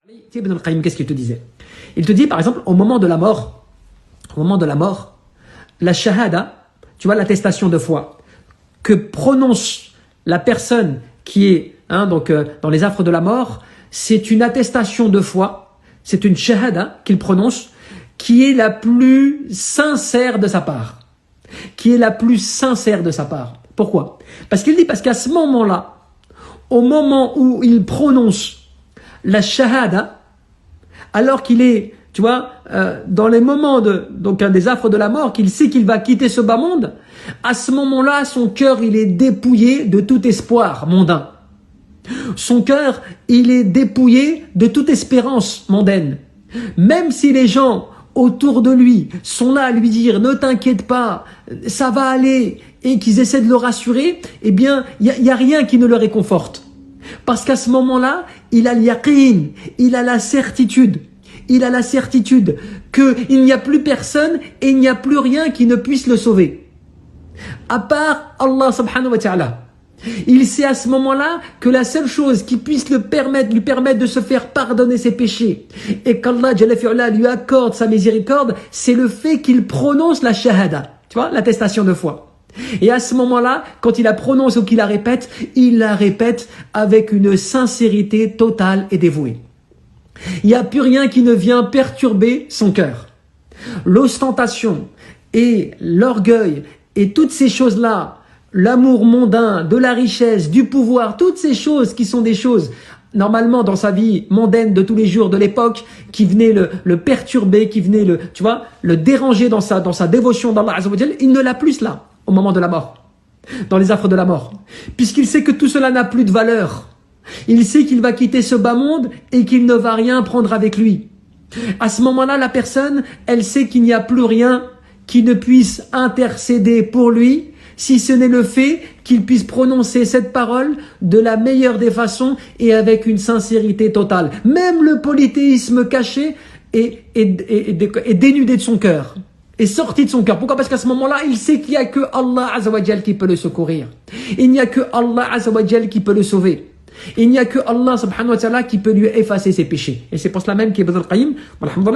Ibn al-Qayyim, qu'est-ce qu'il te disait? Il te dit, par exemple, au moment de la mort, la shahada, tu vois, l'attestation de foi, que prononce la personne qui est dans les affres de la mort, c'est une attestation de foi, c'est une shahada qu'il prononce, qui est la plus sincère de sa part. Pourquoi? Parce qu'à ce moment-là, au moment où il prononce la shahada, alors qu'il est, tu vois, dans les moments des affres de la mort, qu'il sait qu'il va quitter ce bas monde, à ce moment-là, son cœur, il est dépouillé de tout espoir mondain. Son cœur, il est dépouillé de toute espérance mondaine. Même si les gens autour de lui sont là à lui dire « Ne t'inquiète pas, ça va aller » et qu'ils essaient de le rassurer, eh bien, il y a rien qui ne le réconforte. Parce qu'à ce moment-là, il a l'yaqin, il a la certitude qu'il n'y a plus personne et il n'y a plus rien qui ne puisse le sauver. À part Allah subhanahu wa ta'ala. Il sait à ce moment-là que la seule chose qui puisse lui permettre de se faire pardonner ses péchés et qu'Allah lui accorde sa miséricorde, c'est le fait qu'il prononce la shahada, tu vois, l'attestation de foi. Et à ce moment-là, quand il la prononce ou qu'il la répète, il la répète avec une sincérité totale et dévouée. Il n'y a plus rien qui ne vient perturber son cœur. L'ostentation et l'orgueil et toutes ces choses-là, l'amour mondain, de la richesse, du pouvoir, toutes ces choses qui sont des choses, normalement dans sa vie mondaine de tous les jours de l'époque, qui venaient le perturber, qui venaient le déranger dans sa dévotion d'Allah Azza wa Jal, il ne l'a plus là, au moment de la mort, dans les affres de la mort. Puisqu'il sait que tout cela n'a plus de valeur. Il sait qu'il va quitter ce bas monde et qu'il ne va rien prendre avec lui. À ce moment-là, la personne, elle sait qu'il n'y a plus rien qui ne puisse intercéder pour lui, si ce n'est le fait qu'il puisse prononcer cette parole de la meilleure des façons et avec une sincérité totale. Même le polythéisme caché est dénudé de son cœur, est sorti de son cœur. Pourquoi? Parce qu'à ce moment-là, il sait qu'il n'y a que Allah Azza wa Jal qui peut le secourir. Il n'y a que Allah Azza wa Jal qui peut le sauver. Il n'y a que Allah subhanahu wa ta'ala qui peut lui effacer ses péchés. Et c'est pour cela même qu'Ibn al-Qayyim,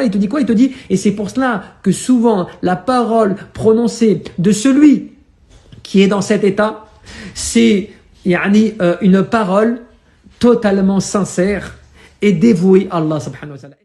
il te dit quoi? Il te dit, et c'est pour cela que souvent la parole prononcée de celui qui est dans cet état, c'est une parole totalement sincère et dévouée à Allah subhanahu wa ta'ala.